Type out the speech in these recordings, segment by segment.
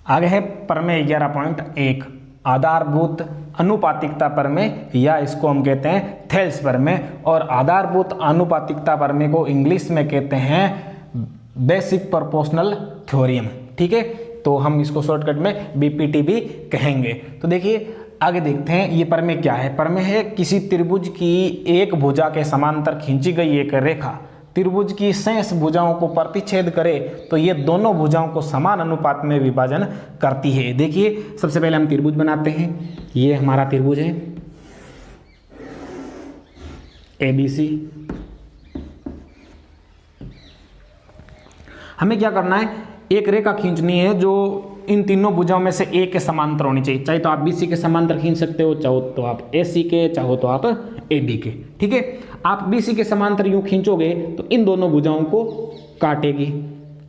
आगे है प्रमेय 11.1 आधारभूत अनुपातिकता प्रमेय, या इसको हम कहते हैं थेल्स प्रमेय। और आधारभूत अनुपातिकता प्रमेय को इंग्लिश में कहते हैं बेसिक प्रोपोर्शनल थ्योरम। ठीक है, तो हम इसको शॉर्टकट में बीपीटी भी कहेंगे। तो देखिए आगे देखते हैं ये प्रमेय क्या है। प्रमेय है किसी त्रिभुज की एक भुजा के समांतर खींची गई एक रेखा त्रिभुज की शेष भुजाओं को प्रतिच्छेद करे तो ये दोनों भुजाओं को समान अनुपात में विभाजन करती है। देखिए सबसे पहले हम त्रिभुज बनाते हैं। ये हमारा त्रिभुज है ABC। हमें क्या करना है, एक रेखा खींचनी है जो इन तीनों भुजाओं में से एक के समांतर होनी चाहिए। चाहे तो आप BC के समांतर खींच सकते हो, चाहो तो आप AC के, चाहो तो आप AB के। ठीक है, आप BC के समांतर यूं खींचोगे तो इन दोनों भुजाओं को काटेगी।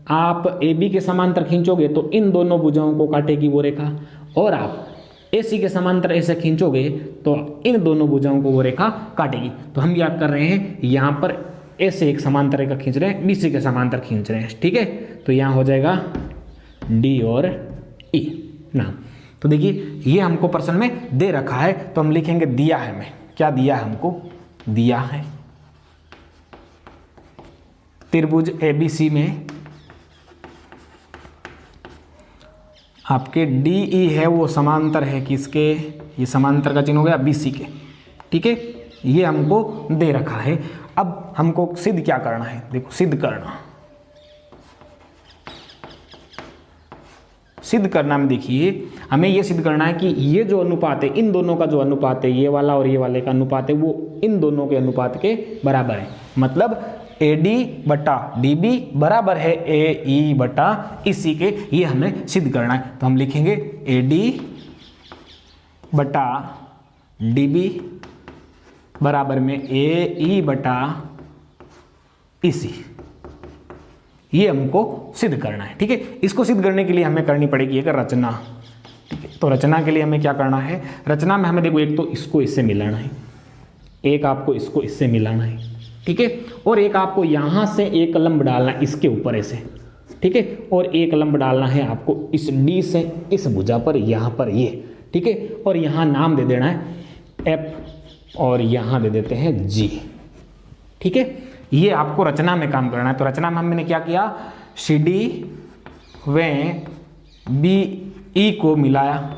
आप AB के समांतर खींचोगे तो इन दोनों भुजाओं को काटेगी वो रेखा। और आप AC के समांतर ऐसे खींचोगे तो इन दोनों भुजाओं को वो रेखा काटेगी। तो हम क्या कर रहे हैं, यहाँ पर ऐसे एक समांतर रेखा खींच रहे हैं, BC के समांतर खींच रहे हैं। ठीक है, तो यहाँ हो जाएगा D और E नाम। तो देखिए ये हमको प्रश्न में दे रखा है, तो हम लिखेंगे दिया है। हमें क्या दिया है, हमको दिया है त्रिभुज ABC में आपके DE है वो समांतर है किसके, ये समांतर का चिन्ह हो गया BC के। ठीक है, ये हमको दे रखा है। अब हमको सिद्ध क्या करना है, देखो सिद्ध करना में देखिए हमें ये सिद्ध करना है कि ये जो अनुपात है, इन दोनों का जो अनुपात है, ये वाला और ये वाले का अनुपात है, वो इन दोनों के अनुपात के बराबर है। मतलब AD बटा DB बराबर है AE बटा EC के। ये हमें सिद्ध करना है। तो हम लिखेंगे AD बटा DB बराबर में AE बटा EC। ये हमको सिद्ध करना है। ठीक है, इसको सिद्ध करने के लिए हमें करनी पड़ेगी एक रचना। ठीक है, तो रचना के लिए हमें क्या करना है, रचना में हमें देखो एक तो इसको इससे मिलाना है, एक आपको इसको इससे मिलाना है। ठीक है, और एक आपको यहाँ से एक लंब डालना है इसके ऊपर ऐसे। ठीक है, और एक लंब डालना है आपको इस D से इस भुजा पर, यहाँ पर ये। ठीक है, और यहाँ नाम दे देना है F और यहाँ दे देते हैं G। ठीक है, ये आपको रचना में काम करना है। तो रचना में हमने क्या किया, CD व BE को मिलाया,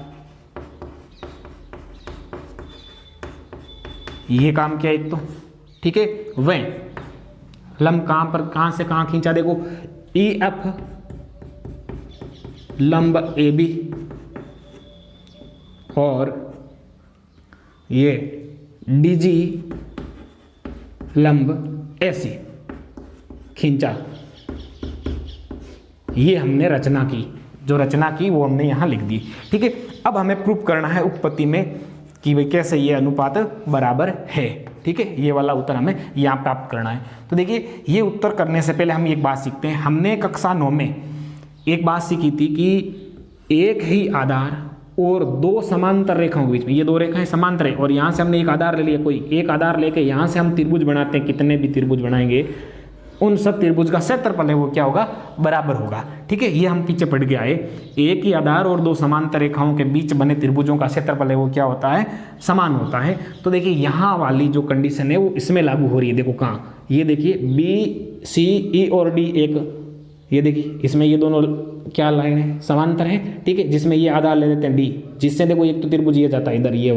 ये काम किया एक तो। ठीक है, व लंब कहाँ पर, कहाँ से कहाँ खींचा, देखो EF लंब AB और ये DG लंब ऐसी खींचा। ये हमने रचना की, जो रचना की वो हमने यहाँ लिख दी। ठीक है, अब हमें प्रूफ करना है उत्पत्ति में कि भाई कैसे ये अनुपात बराबर है। ठीक है, ये वाला उत्तर हमें यहाँ प्राप्त करना है। तो देखिए ये उत्तर करने से पहले हम एक बात सीखते हैं। हमने कक्षा 9 में एक बात सीखी थी कि एक ही आधार और दो समांतर रेखाओं के बीच में, ये दो रेखाएं समांतर है और यहाँ से हमने एक आधार ले लिया, कोई एक आधार लेके यहाँ से हम त्रिभुज बनाते हैं, कितने भी त्रिभुज बनाएंगे उन सब त्रिभुज का क्षेत्रफल है वो क्या होगा, बराबर होगा। ठीक है, ये हम पीछे पढ़ के आए, एक ही आधार और दो समांतर रेखाओं के बीच बने त्रिभुजों का क्षेत्रफल है वो क्या होता है, समान होता है। तो देखिए यहाँ वाली जो कंडीशन है वो इसमें लागू हो रही है। देखो कहाँ, ये देखिए B C E और D एक, ये देखिए इसमें ये दोनों क्या लाइन है, समांतर है। ठीक है, जिसमें ये आधार ले लेते हैं D, जिससे देखो एक तो त्रिभुज ये जाता है इधर, ये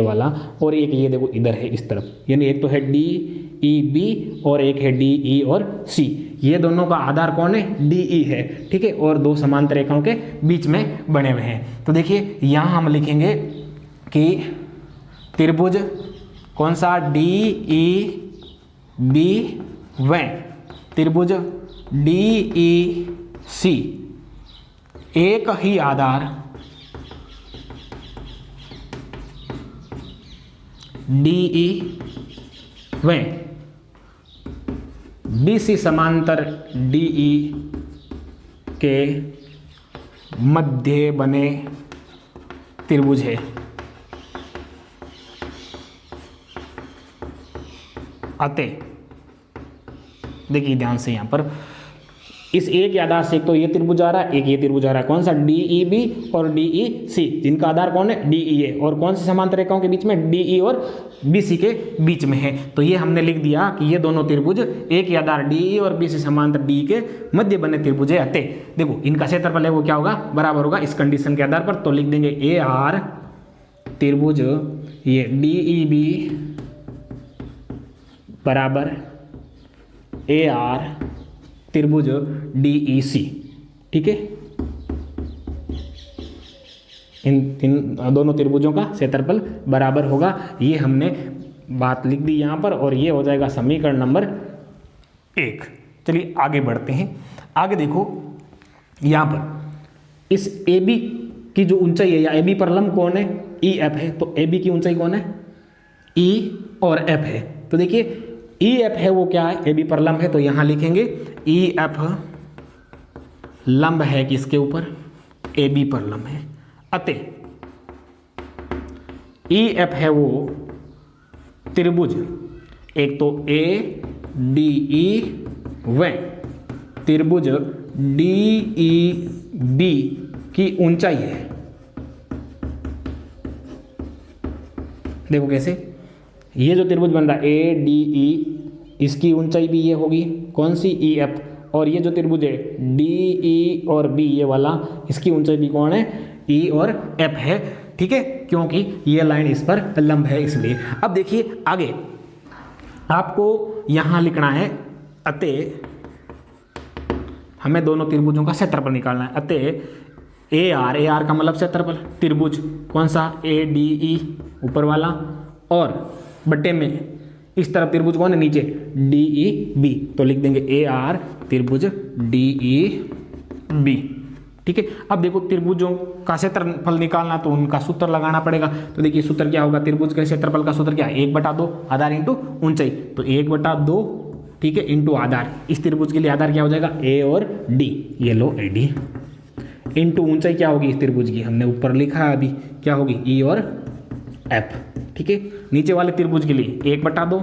वाला और एक ये देखो इधर है इस तरफ, यानी एक तो है D E B और एक है D E और C। ये दोनों का आधार कौन है, D E है। ठीक है, और दो समांतर रेखाओं के बीच में बने हुए हैं। तो देखिए यहाँ हम लिखेंगे कि त्रिभुज कौन सा, D E B व त्रिभुज D E C एक ही आधार D E व BC समांतर DE के मध्य बने त्रिभुज है। अतः देखिए ध्यान से यहाँ पर इस एक आधार से एक तो ये त्रिभुज आ रहा है, एक ये त्रिभुज आ रहा है, कौन सा, DEB और DEC, जिनका आधार कौन है, DEA, और कौन सी समांतर रेखाओं के बीच में, DE और BC के बीच में है। तो ये हमने लिख दिया कि ये दोनों त्रिभुज एक ही आधार DE और BC समांतर DE के मध्य बने त्रिभुज है अतः देखो इनका क्षेत्रफल है वो क्या होगा, बराबर होगा इस कंडीशन के आधार पर। तो लिख देंगे AR त्रिभुज ये DEB बराबर AR त्रिभुज DEC, ठीक है। इन दोनों त्रिभुजों का क्षेत्रफल बराबर होगा, ये हमने बात लिख दी यहाँ पर, और ये हो जाएगा समीकरण नंबर 1। चलिए आगे बढ़ते हैं। आगे देखो यहाँ पर इस AB की जो ऊंचाई है, या AB पर लंब कौन है, EF है, तो AB की ऊंचाई कौन है, E और F है। तो देखिए EF है वो क्या है, AB पर लंब है, तो यहाँ लिखेंगे EF लंब है किसके ऊपर, AB पर लंब है, अतः EF है वो त्रिभुज एक तो ADE व त्रिभुज DEB की ऊंचाई है। देखो कैसे, ये जो त्रिभुज बन रहा है ADE, इसकी ऊंचाई भी ये होगी, कौन सी, EF, और ये जो त्रिभुज है DE और B ये वाला, इसकी ऊंचाई भी कौन है, E और F है, ठीक है, क्योंकि ये लाइन इस पर लंब है इसलिए। अब देखिए आगे आपको यहां लिखना है अतः हमें दोनों त्रिभुजों का क्षेत्रफल निकालना है, अतः AR का मतलब क्षेत्रफल, त्रिभुज कौन सा, ADE ऊपर वाला, और बट्टे में इस तरफ त्रिभुज कौन है नीचे, DEB, तो लिख देंगे AR त्रिभुज DEB, ठीक है। अब देखो त्रिभुजों का क्षेत्रफल निकालना तो उनका सूत्र लगाना पड़ेगा। तो देखिए सूत्र क्या होगा, त्रिभुज के क्षेत्रफल का सूत्र क्या है, 1/2 आधार इंटू ऊंचाई, तो 1/2, ठीक है, इंटू आधार। इस त्रिभुज के लिए आधार क्या हो जाएगा, A और D, ये लो AD, इंटू ऊंचाई क्या होगी इस त्रिभुज की, हमने ऊपर लिखा है अभी, क्या होगी, E और F, ठीक है। नीचे वाले त्रिभुज के लिए 1/2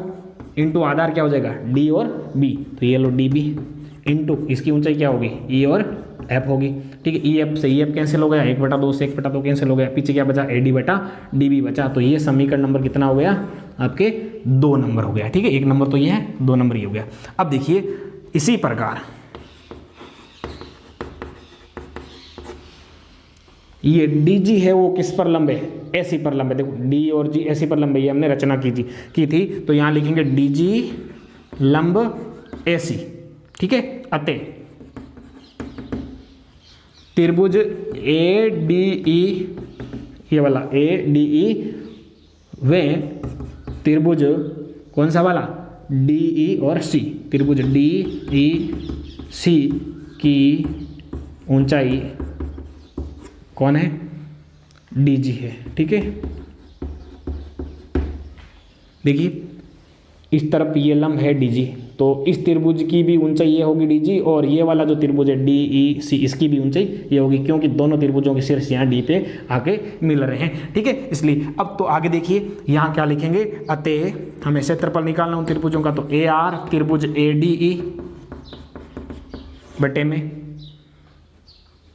इंटू आधार क्या हो जाएगा, D और B, तो ये लो DB, इंटू इसकी ऊंचाई क्या होगी, E और F होगी, ठीक है। EF से EF कैंसिल हो गया, 1/2 से 1/2 कैंसिल हो गया, पीछे क्या बचा, AD/DB बचा। तो ये समीकरण नंबर कितना हो गया आपके, 2 नंबर हो गया, ठीक है। 1 नंबर तो ये है, 2 नंबर ये हो गया। अब देखिए इसी प्रकार ये DG है वो किस पर लंब है, AC पर लंब है। देखो D और G AC पर लंब है, ये हमने रचना की थी, तो यहाँ लिखेंगे DG लंब AC, ठीक है। अतः त्रिभुज ADE, ये वाला ADE व त्रिभुज कौन सा वाला, DE और C, त्रिभुज DEC की ऊंचाई कौन है, DG है, ठीक है। देखिए इस तरफ ये लंब है DG, तो इस त्रिभुज की भी ऊंचाई ये होगी DG, और ये वाला जो त्रिभुज है DEC, इसकी भी ऊंचाई ये होगी, क्योंकि दोनों त्रिभुजों के शीर्ष यहाँ D पे आके मिल रहे हैं, ठीक है। इसलिए अब तो आगे देखिए यहाँ क्या लिखेंगे, अतः हमें क्षेत्रफल निकालना उन त्रिभुजों का, तो AR त्रिभुज ADE बटे में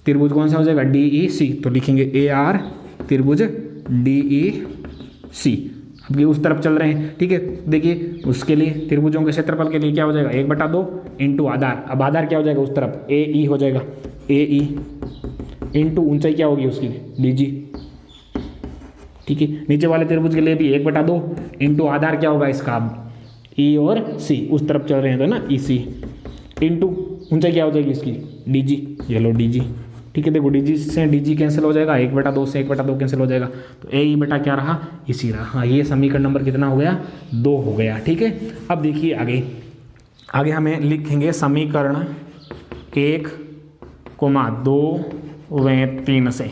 त्रिभुज कौन सा हो जाएगा, DEC, तो लिखेंगे AR त्रिभुज DEC। अब ये उस तरफ चल रहे हैं, ठीक है। देखिए उसके लिए त्रिभुजों के क्षेत्रफल के लिए क्या हो जाएगा, 1/2 इंटू आधार, अब आधार क्या हो जाएगा उस तरफ, AE हो जाएगा, AE इंटू ऊंचाई क्या होगी उसकी, DG, ठीक है। नीचे वाले त्रिभुज के लिए भी 1/2 इंटू आधार क्या होगा इसका, E और C, उस तरफ चल रहे हैं तो ना EC, इंटू ऊंचाई क्या हो जाएगी इसकी, DG, ये लो DG, ठीक है। देखो DG से DG कैंसिल हो जाएगा, 1/2 से 1/2 कैंसिल हो जाएगा, तो AE बटा क्या रहा, इसी रहा। हाँ ये समीकरण नंबर कितना हो गया, 2 हो गया, ठीक है। अब देखिए आगे हमें लिखेंगे समीकरण 1, 2 व 3 से।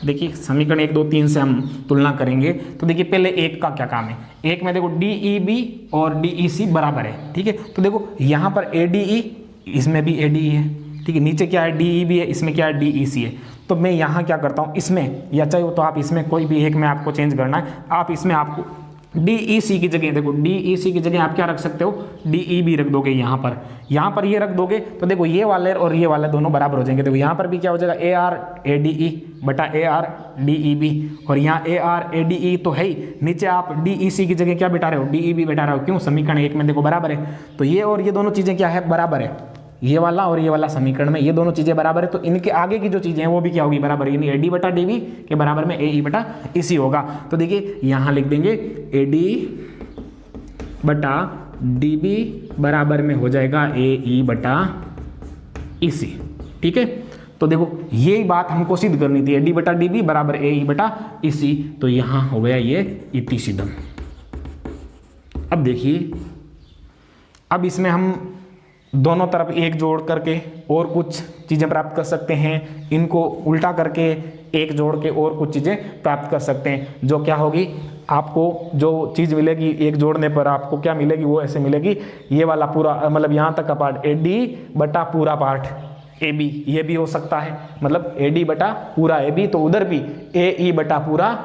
देखिए समीकरण 1, 2, 3 से हम तुलना करेंगे। तो देखिए पहले 1 का क्या काम है, 1 में देखो DEB और DEC बराबर है, ठीक है। तो देखो यहाँ पर ADE, इसमें भी ADE है, ठीक है। नीचे क्या है, DEB है, इसमें क्या है, DEC है। तो मैं यहाँ क्या करता हूँ, इसमें या चाहे तो आप इसमें कोई भी एक में आपको चेंज करना है, आप इसमें आपको डी ई सी की जगह देखो, डी ई सी की जगह आप क्या रख सकते हो, डी ई भी रख दोगे यहाँ पर ये रख दोगे तो देखो ये वाले और ये वाले दोनों बराबर हो जाएंगे। देखो यहाँ पर भी क्या हो जाएगा, A R A D E बटा A R D E B, और यहाँ ए आर ए डी ई तो है ही, नीचे आप डी ई सी की जगह क्या बिठा रहे हो, डी ई बी बिठा रहे हो। क्यों, समीकरण 1 में देखो बराबर है, तो ये और ये दोनों चीज़ें क्या है, बराबर है। ये वाला और ये वाला समीकरण में ये दोनों चीज़ें बराबर है, तो इनके आगे की जो चीज़ें हैं वो भी क्या होगी, बराबर, यानी ए डी बटा डी बी के बराबर में ए ई बटा ई सी होगा। तो देखिए यहाँ लिख देंगे ए डी बटा डी बी बराबर में हो जाएगा ए ई बटा ई सी। ठीक है, तो देखो ये बात हमको सिद्ध करनी थी, ए डी बटा डी बी बराबर ए ई बटा ई सी, तो यहाँ हो गया ये इतिसिदम। अब देखिए, अब इसमें हम दोनों तरफ एक जोड़ करके और कुछ चीज़ें प्राप्त कर सकते हैं, इनको उल्टा करके एक जोड़ के और कुछ चीज़ें प्राप्त कर सकते हैं। जो क्या होगी, आपको जो चीज़ मिलेगी एक जोड़ने पर आपको क्या मिलेगी, वो ऐसे मिलेगी, ये वाला पूरा मतलब यहाँ तक का पार्ट ए डी बटा पूरा पार्ट ए बी, ये भी हो सकता है, मतलब ए डी बटा पूरा ए बी, तो उधर भी ए ई बटा पूरा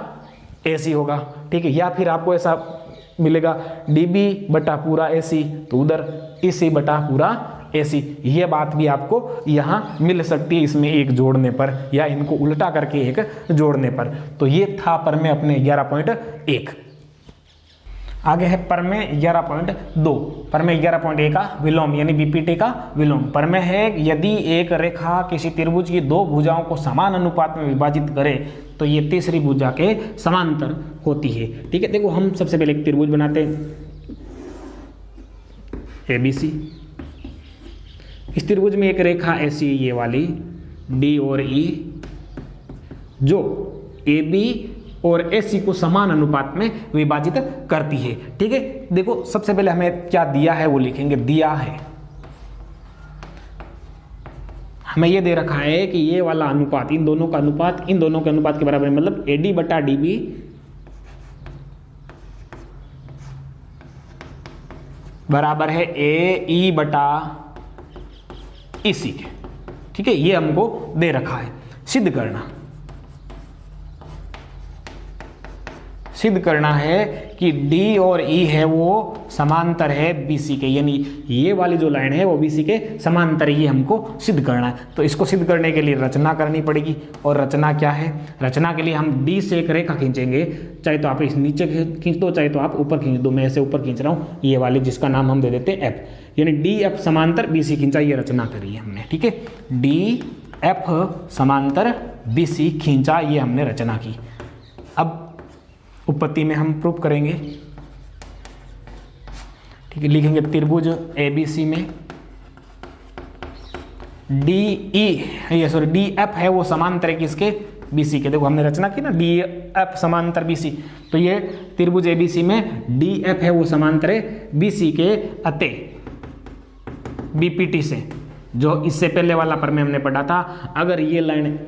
ए सी होगा। ठीक है, या फिर आपको ऐसा मिलेगा डी बी बटा पूरा ए सी, तो उधर ई सी बटा पूरा ए सी, ये बात भी आपको यहाँ मिल सकती है इसमें एक जोड़ने पर, या इनको उल्टा करके एक जोड़ने पर। तो ये था प्रमेय अपने 11.1। आगे है प्रमेय 11.2। प्रमेय 11.1 का विलोम यानी बीपीटी का विलोम। प्रमेय है यदि एक रेखा किसी त्रिभुज की दो भुजाओं को समान अनुपात में विभाजित करे तो ये तीसरी भुजा के समांतर होती है। ठीक है, देखो हम सबसे पहले एक त्रिभुज बनाते हैं ABC। इस त्रिभुज में एक रेखा ऐसी ये वाली D और E जो AB और AC को समान अनुपात में विभाजित करती है। ठीक है, देखो सबसे पहले हमें क्या दिया है वो लिखेंगे। दिया है हमें ये दे रखा है कि ये वाला अनुपात, इन दोनों का अनुपात इन दोनों के अनुपात के बराबर है, मतलब AD बटा DB बराबर है AE बटा EC के। ठीक है, ये हमको दे रखा है। सिद्ध करना है कि D और E है वो समांतर है BC के, यानी ये वाली जो लाइन है वो BC के समांतर, ये हमको सिद्ध करना है। तो इसको सिद्ध करने के लिए रचना करनी पड़ेगी, और रचना क्या है, रचना के लिए हम D से एक रेखा खींचेंगे, चाहे तो आप इस नीचे खींच दो चाहे तो आप ऊपर खींच दो। मैं ऐसे ऊपर खींच रहा हूँ, ये वाली जिसका नाम हम दे देते हैं F, यानी DF समांतर BC खींचा, ये रचना करी है हमने। ठीक है, DF समांतर BC खींचा, ये हमने रचना की। अब उत्पत्ति में हम प्रूफ करेंगे। ठीक है, लिखेंगे त्रिभुज ABC में DF है वो समांतर है किसके, BC के। देखो हमने रचना की ना, DF समांतर BC, तो ये त्रिभुज ABC में DF है वो समांतर है BC के अते BPT से, जो इससे पहले वाला प्रमेय हमने पढ़ा था। अगर ये लाइन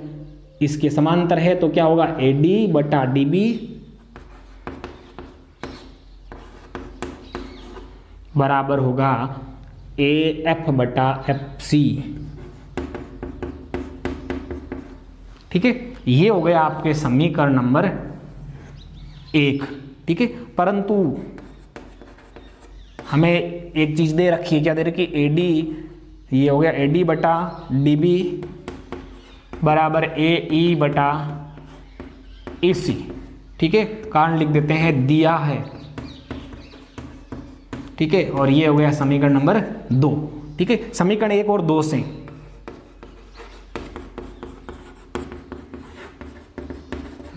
इसके समांतर है तो क्या होगा, AD बटा DB बराबर होगा AF बटा FC। ठीक है, ये हो गया आपके समीकरण नंबर 1। ठीक है, परंतु हमें एक चीज दे रखी है, क्या दे रखी है, AD, ये हो गया AD बटा DB बराबर AE बटा AC। ठीक है, कारण लिख देते हैं, दिया है। ठीक है, और ये हो गया समीकरण नंबर 2। ठीक है, समीकरण 1 और 2 से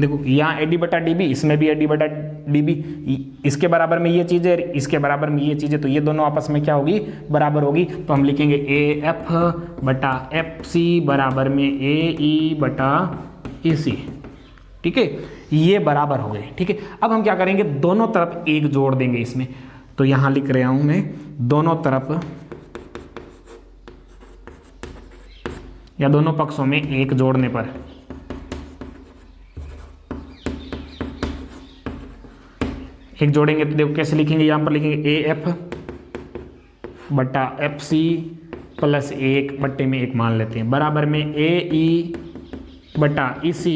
देखो यहाँ AD बटा DB, इसमें भी AD बटा DB, इसके बराबर में ये चीज़ है, इसके बराबर में ये चीज़ है, तो ये दोनों आपस में क्या होगी, बराबर होगी। तो हम लिखेंगे AF बटा FC बराबर में AE बटा EC। ठीक है, ये बराबर हो गए। ठीक है, अब हम क्या करेंगे, दोनों तरफ एक जोड़ देंगे इसमें। तो यहां लिख रहा हूं मैं, दोनों तरफ या दोनों पक्षों में एक जोड़ने पर एक जोड़ेंगे तो देखो कैसे लिखेंगे, यहां पर लिखेंगे AF बटा FC प्लस 1 बट्टे में 1 मान लेते हैं, बराबर में AE बटा EC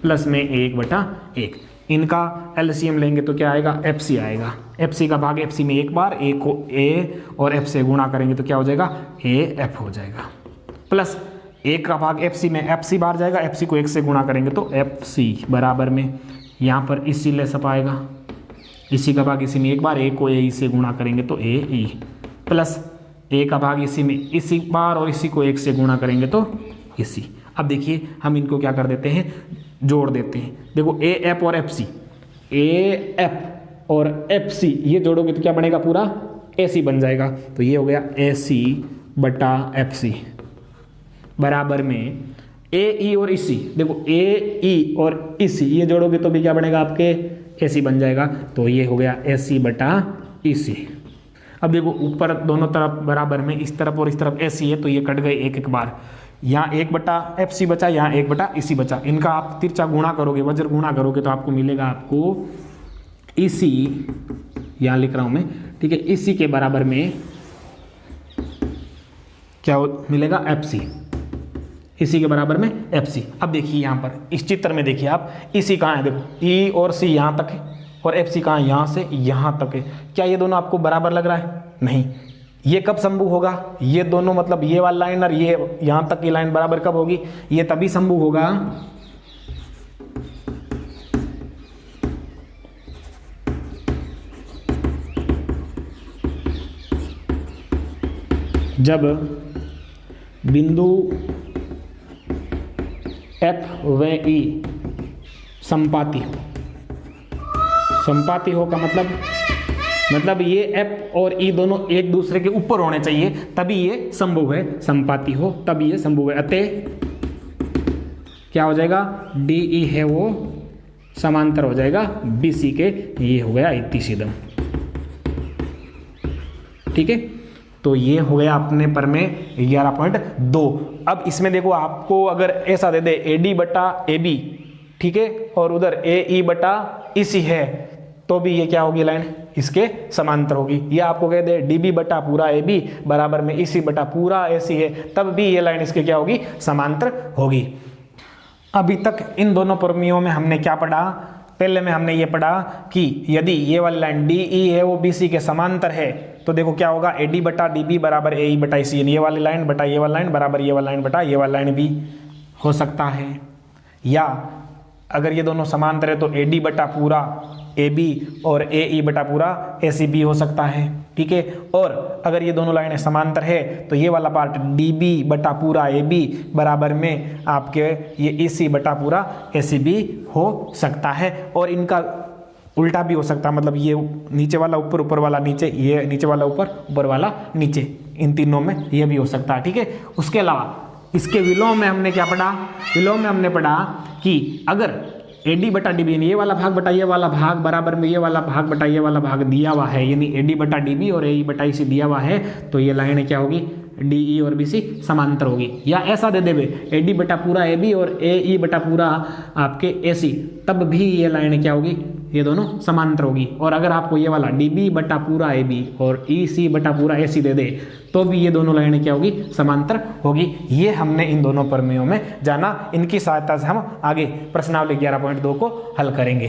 प्लस में 1 बटा 1। इनका एलसीएम लेंगे तो क्या आएगा, एफ सी आएगा। एफ सी का भाग एफ सी में एक बार, ए को ए और एफ से गुणा करेंगे तो क्या हो जाएगा, ए एफ हो जाएगा, प्लस एक का भाग एफ सी में एफ सी बाहर जाएगा, एफ सी को एक से गुणा करेंगे तो एफ सी बराबर में यहाँ पर इसी लेस आएगा, इसी का भाग इसी में एक बार, ए को ए से गुणा करेंगे तो ए ई, प्लस ए का भाग इसी में इसी बार और इसी को एक से गुणा करेंगे तो इसी। अब देखिए हम इनको क्या कर देते हैं, जोड़ देते हैं। देखो ए एफ और एफ सी, ए एफ और एफ सी ये जोड़ोगे तो क्या बनेगा, पूरा ए सी बन जाएगा। तो ये हो गया ए सी बटा एफ सी बराबर में ए ई और इसी, देखो ए ई और इसी ये जोड़ोगे तो भी क्या बनेगा, आपके ए सी बन जाएगा। तो ये हो गया ए सी बटा ई सी। अब देखो ऊपर दोनों तरफ बराबर में, इस तरफ और इस तरफ ए सी है तो ये कट गए एक एक बार, यहाँ एक बटा एफ सी बचा, यहाँ एक बटा इसी बचा। इनका आप तिरछा गुणा करोगे, वज्र गुणा करोगे तो आपको मिलेगा, आपको इसी, यहाँ लिख रहा हूँ मैं, ठीक है, इसी के बराबर में क्या मिलेगा, एफ सी, इसी के बराबर में एफ सी। अब देखिए यहाँ पर इस चित्र में देखिए आप, इसी कहाँ है, देखो ई और सी यहाँ तक है और एफ सी कहाँ, यहाँ से यहाँ तक है। क्या ये दोनों आपको बराबर लग रहा है, नहीं। ये कब संभव होगा, ये दोनों मतलब ये वाला लाइन और ये यहाँ तक की लाइन बराबर कब होगी, ये तभी संभव होगा जब बिंदु एफ व ई संपाती हो। संपाती हो का मतलब ये एफ और ई दोनों एक दूसरे के ऊपर होने चाहिए तभी ये संभव है, संपाती हो तभी ये संभव है। अतः क्या हो जाएगा, डी ई है वो समांतर हो जाएगा बी सी के, ये हो गया इतिसिदम, ठीक है। तो ये हो गया अपने पर में 11.2। अब इसमें देखो आपको अगर ऐसा दे दे ए डी बटा ए बी, ठीक है, और उधर ए ई बटा ई सी है तो भी ये क्या होगी, लाइन इसके समांतर होगी। ये आपको कह दे डी बी बटा पूरा ए बी बराबर में ई सी बटा पूरा ए सी है, तब भी ये लाइन इसके क्या होगी, समांतर होगी। अभी तक इन दोनों प्रमेयों में हमने क्या पढ़ा, पहले में हमने ये पढ़ा कि यदि ये वाली लाइन डी ई है वो बी सी के समांतर है तो देखो क्या होगा, ए डी बटा डी बी बराबर ए ई बटा ई सी, ये वाली लाइन बटा ये वाली लाइन बराबर ये वाली लाइन बटा ये वाली लाइन भी हो सकता है। या अगर ये दोनों समांतर है तो ए डी बटा पूरा ए बी और ए ई बटा पूरा ए सी भी हो सकता है, ठीक है। और अगर ये दोनों लाइनें समांतर है तो ये वाला पार्ट डी बी बटा पूरा ए बी बराबर में आपके ये ई सी बटा पूरा ए सी भी हो सकता है। और इनका उल्टा भी हो सकता है, मतलब ये नीचे वाला ऊपर, ऊपर वाला नीचे, ये नीचे वाला ऊपर, ऊपर वाला नीचे, इन तीनों में ये भी हो सकता है, ठीक है। उसके अलावा इसके विलोम में हमने क्या पढ़ा, विलोम में हमने पढ़ा कि अगर ए डी बटा डी बी ये वाला भाग बटा ये वाला भाग बराबर में ये वाला भाग बटा ये वाला भाग दिया हुआ है, यानी ए डी बटा डी बी और ए ई बटा ई सी दिया हुआ है तो ये लाइन क्या होगी, डी ई और बी सी समांतर होगी। या ऐसा दे देवे ए डी बटा पूरा ए बी और ए ई बटा पूरा आपके ए सी, तब भी ये लाइन क्या होगी, ये दोनों समांतर होगी। और अगर आपको ये वाला डी बी बटा पूरा ए बी और ई सी बटा पूरा ए सी दे दे तो भी ये दोनों लाइनें क्या होगी, समांतर होगी। ये हमने इन दोनों प्रमेयों में जाना। इनकी सहायता से हम आगे प्रश्नावली 11.2 को हल करेंगे।